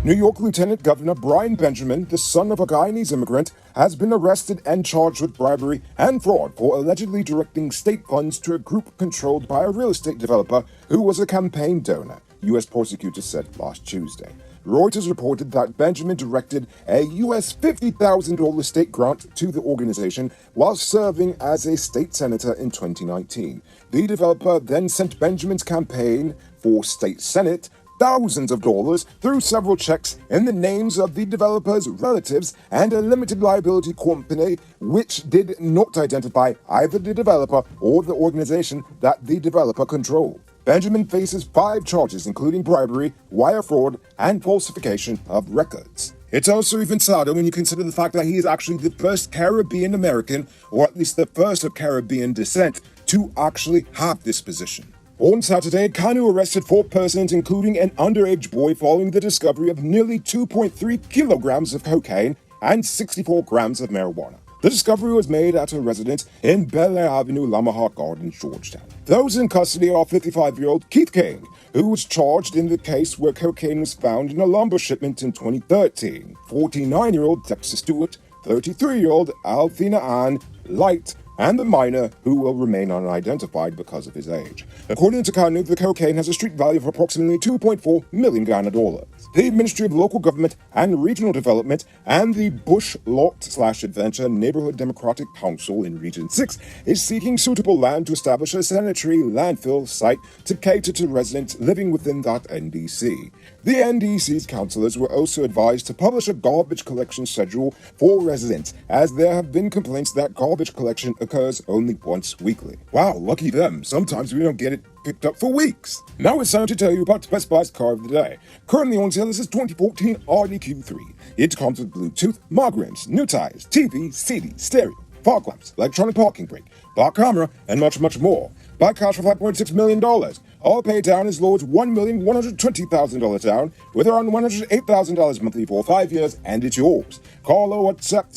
New York Lieutenant Governor Brian Benjamin, the son of a Guyanese immigrant, has been arrested and charged with bribery and fraud for allegedly directing state funds to a group controlled by a real estate developer who was a campaign donor, U.S. prosecutors said last Tuesday. Reuters reported that Benjamin directed a U.S. $50,000 state grant to the organization while serving as a state senator in 2019. The developer then sent Benjamin's campaign for state senate thousands of dollars through several checks in the names of the developer's relatives and a limited liability company which did not identify either the developer or the organization that the developer controlled. Benjamin faces 5 charges, including bribery, wire fraud, and falsification of records. It's also even sadder when you consider the fact that he is actually the first Caribbean American, or at least the first of Caribbean descent, to actually have this position. On Saturday, Kanu arrested 4 persons, including an underage boy, following the discovery of nearly 2.3 kilograms of cocaine and 64 grams of marijuana. The discovery was made at a residence in Bel Air Avenue, Lamahawk Gardens, Georgetown. Those in custody are 55-year-old Keith King, who was charged in the case where cocaine was found in a lumber shipment in 2013, 49-year-old Texas Stewart, 33-year-old Althena Ann Light, and the minor, who will remain unidentified because of his age. According to Kanu, the cocaine has a street value of approximately 2.4 million Ghana dollars. The Ministry of Local Government and Regional Development and the Bush Lot/Adventure Neighborhood Democratic Council in Region 6 is seeking suitable land to establish a sanitary landfill site to cater to residents living within that NDC. The NDC's councillors were also advised to publish a garbage collection schedule for residents, as there have been complaints that garbage collection occurs only once weekly. Wow, lucky them. Sometimes we don't get it picked up for weeks. Now it's time to tell you about Best Buy's car of the day. Currently on sale is this 2014 Audi Q3. It comes with Bluetooth, mag rims, new tires, TV, CD, stereo, fog lamps, electronic parking brake, black camera, and much, much more. Buy cars for $5.6 million. All paid down as low as $1,120,000 down, with around $108,000 monthly for 5 years, and it's yours. Call or WhatsApp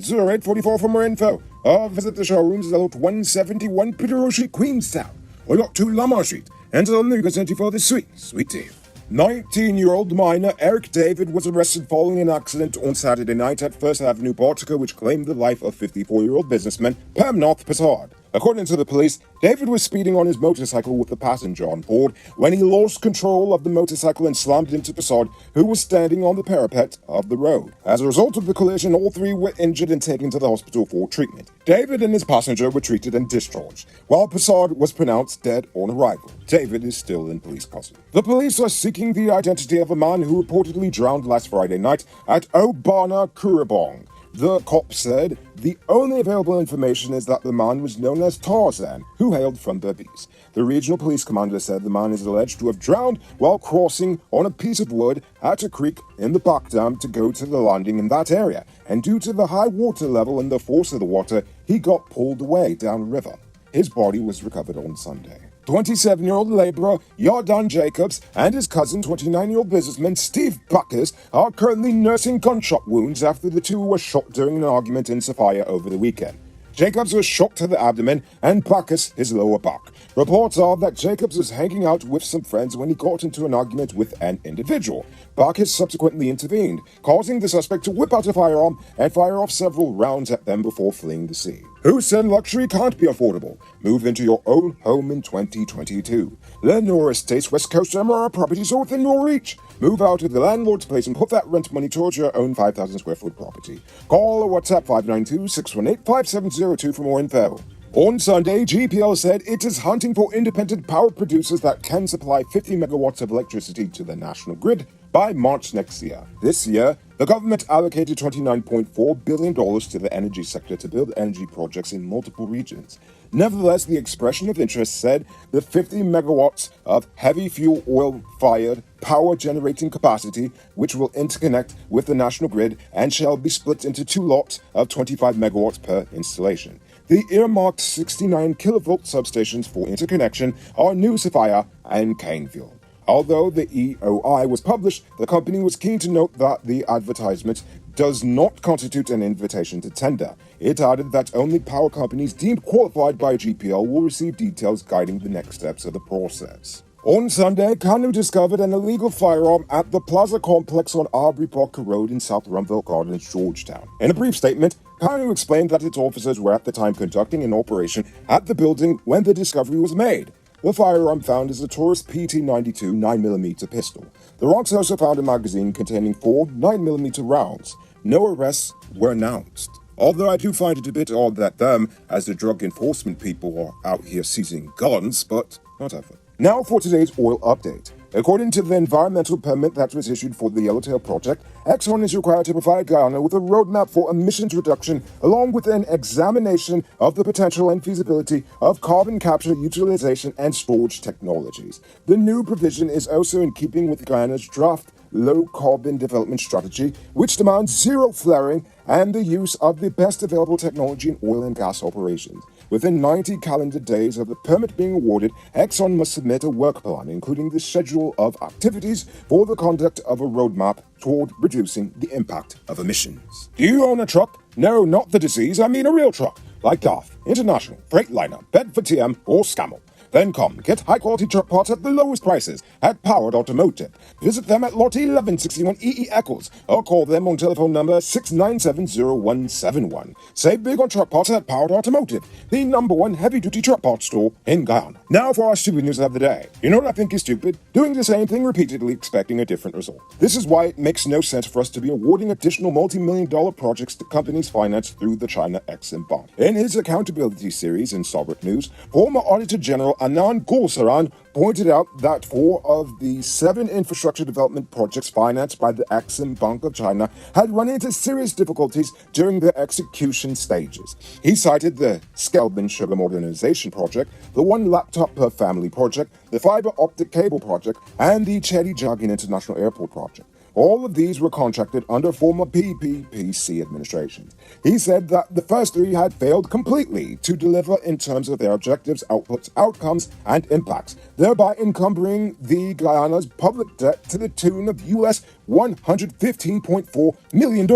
662-0844 for more info. Or visit the showrooms at 171 Peter Street, Queenstown, or Lot 2 Lamar Street, and tell them you can send you for this sweet deal. 19-year-old minor Eric David was arrested following an accident on Saturday night at First Avenue, Bartica, which claimed the life of 54-year-old businessman Pamnath Prasad. According to the police, David was speeding on his motorcycle with a passenger on board when he lost control of the motorcycle and slammed into Prasad, who was standing on the parapet of the road. As a result of the collision, all 3 were injured and taken to the hospital for treatment. David and his passenger were treated and discharged, while Prasad was pronounced dead on arrival. David is still in police custody. The police are seeking the identity of a man who reportedly drowned last Friday night at Obana Kurabong. The cops said the only available information is that the man was known as Tarzan, who hailed from Berbice. The regional police commander said the man is alleged to have drowned while crossing on a piece of wood at a creek in the back dam to go to the landing in that area, and due to the high water level and the force of the water, he got pulled away down river. His body was recovered on Sunday. 27-year-old laborer Yardan Jacobs and his cousin, 29-year-old businessman Steve Bacchus, are currently nursing gunshot wounds after the two were shot during an argument in Sophia over the weekend. Jacobs was shot to the abdomen and Bacchus his lower back. Reports are that Jacobs was hanging out with some friends when he got into an argument with an individual. Bacchus subsequently intervened, causing the suspect to whip out a firearm and fire off several rounds at them before fleeing the scene. Who said luxury can't be affordable? Move into your own home in 2022. Lenore Estates West Coast MRR properties are within your reach. Move out of the landlord's place and put that rent money towards your own 5,000 square foot property. Call or WhatsApp 592-618-5702 for more info. On Sunday, GPL said it is hunting for independent power producers that can supply 50 megawatts of electricity to the national grid by March next year. This year, the government allocated $29.4 billion to the energy sector to build energy projects in multiple regions. Nevertheless, the expression of interest said the 50 megawatts of heavy fuel oil-fired power generating capacity, which will interconnect with the national grid and shall be split into 2 lots of 25 megawatts per installation. The earmarked 69 kilovolt substations for interconnection are New Sophia and Caneville. Although the EOI was published, the company was keen to note that the advertisement does not constitute an invitation to tender. It added that only power companies deemed qualified by GPL will receive details guiding the next steps of the process. On Sunday, Kanu discovered an illegal firearm at the Plaza Complex on Aubrey Parker Road in South Rumville Gardens, Georgetown. In a brief statement, Kanu explained that its officers were at the time conducting an operation at the building when the discovery was made. The firearm found is a Taurus PT-92 9mm pistol. The Rocks also found a magazine containing 4 9mm rounds. No arrests were announced. Although I do find it a bit odd that them, as the drug enforcement people, are out here seizing guns, but whatever. Now for today's oil update. According to the environmental permit that was issued for the Yellowtail project, Exxon is required to provide Guyana with a roadmap for emissions reduction, along with an examination of the potential and feasibility of carbon capture, utilization, and storage technologies. The new provision is also in keeping with Guyana's draft low-carbon development strategy, which demands zero flaring and the use of the best available technology in oil and gas operations. Within 90 calendar days of the permit being awarded, Exxon must submit a work plan, including the schedule of activities for the conduct of a roadmap toward reducing the impact of emissions. Do you own a truck? No, not the disease, I mean a real truck, like DAF, International, Freightliner, Bedford TM, or Scammell. Then come, get high-quality truck parts at the lowest prices at Powered Automotive. Visit them at Lot 1161 EE Eccles or call them on telephone number 6970171. Save big on truck parts at Powered Automotive, the #1 heavy-duty truck parts store in Guyana. Now for our stupid news of the day. You know what I think is stupid? Doing the same thing repeatedly expecting a different result. This is why it makes no sense for us to be awarding additional multi-million-dollar projects to companies financed through the China Exim Bank. In his accountability series in Sovereign News, former Auditor General Anand Gulsaran pointed out that 4 of the 7 infrastructure development projects financed by the Exim Bank of China had run into serious difficulties during their execution stages. He cited the Skelbin Sugar Modernization Project, the One Laptop Per Family Project, the Fiber Optic Cable Project, and the Chedi-Jagan International Airport Project. All of these were contracted under former PPPC administrations. He said that the first 3 had failed completely to deliver in terms of their objectives, outputs, outcomes, and impacts, thereby encumbering the Guyana's public debt to the tune of US $115.4 million.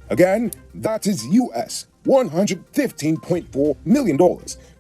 Again, that is US $115.4 million,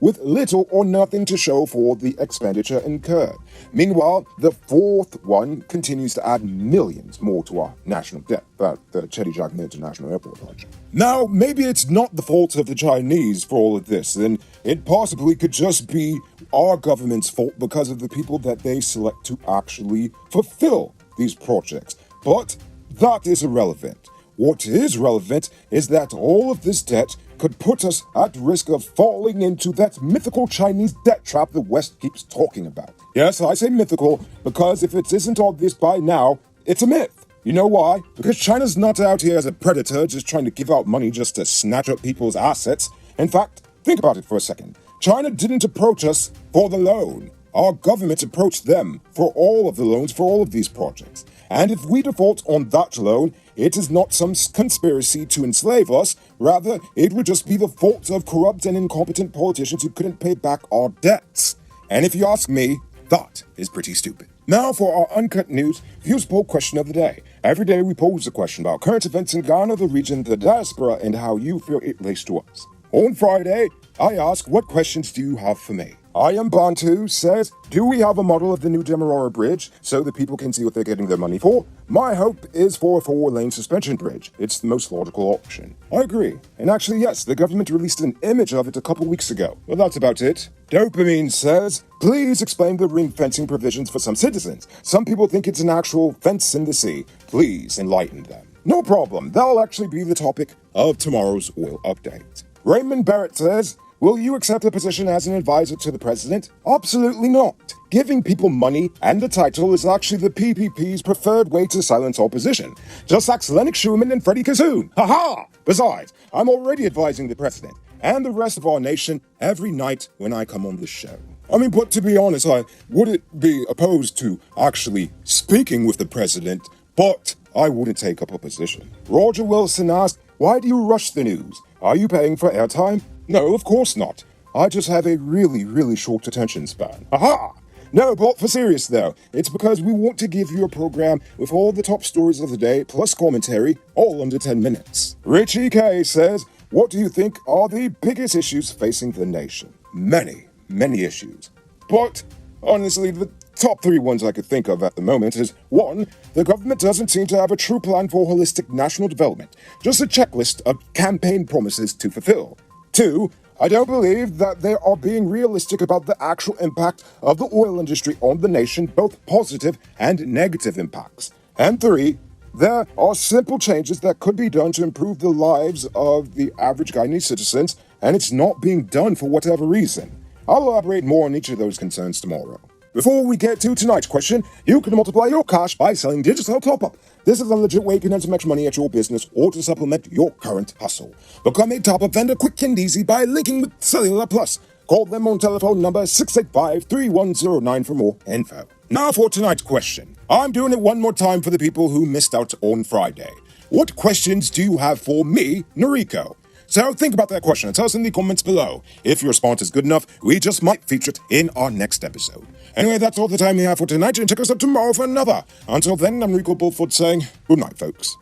with little or nothing to show for the expenditure incurred. Meanwhile, the 4th one continues to add millions more to our national debt, the Chedi-Jagan International Airport project. Now, maybe it's not the fault of the Chinese for all of this, and it possibly could just be our government's fault because of the people that they select to actually fulfill these projects. But that is irrelevant. What is relevant is that all of this debt could put us at risk of falling into that mythical Chinese debt trap the West keeps talking about. Yes, I say mythical because if it isn't obvious by now, it's a myth. You know why? Because China's not out here as a predator just trying to give out money just to snatch up people's assets. In fact, think about it for a second. China didn't approach us for the loan. Our government approached them for all of the loans for all of these projects. And if we default on that loan, it is not some conspiracy to enslave us. Rather, it would just be the fault of corrupt and incompetent politicians who couldn't pay back our debts. And if you ask me, that is pretty stupid. Now for our Uncut News Views Poll question of the day. Every day we pose a question about current events in Ghana, the region, the diaspora, and how you feel it relates to us. On Friday, I ask, what questions do you have for me? I Am Bantu says, do we have a model of the new Demerara Bridge so that people can see what they're getting their money for? My hope is for a 4-lane suspension bridge. It's the most logical option. I agree. And actually, yes, the government released an image of it a couple weeks ago. Well, that's about it. Dopamine says, please explain the ring fencing provisions for some citizens. Some people think it's an actual fence in the sea. Please enlighten them. No problem. That'll actually be the topic of tomorrow's oil update. Raymond Barrett says, will you accept a position as an advisor to the president? Absolutely not. Giving people money and a title is actually the PPP's preferred way to silence opposition. Just ask Lennox Schumann and Freddie Kazoon. Ha-ha! Besides, I'm already advising the president and the rest of our nation every night when I come on the show. I mean, but to be honest, I wouldn't be opposed to actually speaking with the president, but I wouldn't take up a position. Roger Wilson asked, why do you rush the news? Are you paying for airtime? No, of course not. I just have a really, really short attention span. Aha! No, but for serious though, it's because we want to give you a program with all the top stories of the day, plus commentary, all under 10 minutes. Richie K says, what do you think are the biggest issues facing the nation? Many issues. But honestly, the top three ones I could think of at the moment is 1. The government doesn't seem to have a true plan for holistic national development, just a checklist of campaign promises to fulfill. 2. I don't believe that they are being realistic about the actual impact of the oil industry on the nation, both positive and negative impacts. And 3. There are simple changes that could be done to improve the lives of the average Guyanese citizens, and it's not being done for whatever reason. I'll elaborate more on each of those concerns tomorrow. Before we get to tonight's question, you can multiply your cash by selling digital top-up. This is a legit way you can earn some extra money at your business or to supplement your current hustle. Become a top-up vendor quick and easy by linking with Cellular Plus. Call them on telephone number 685-3109 for more info. Now for tonight's question. I'm doing it one more time for the people who missed out on Friday. What questions do you have for me, Noriko? So think about that question and tell us in the comments below. If your response is good enough, we just might feature it in our next episode. Anyway, that's all the time we have for tonight, and check us out tomorrow for another. Until then, I'm Rico Bullfoot saying good night, folks.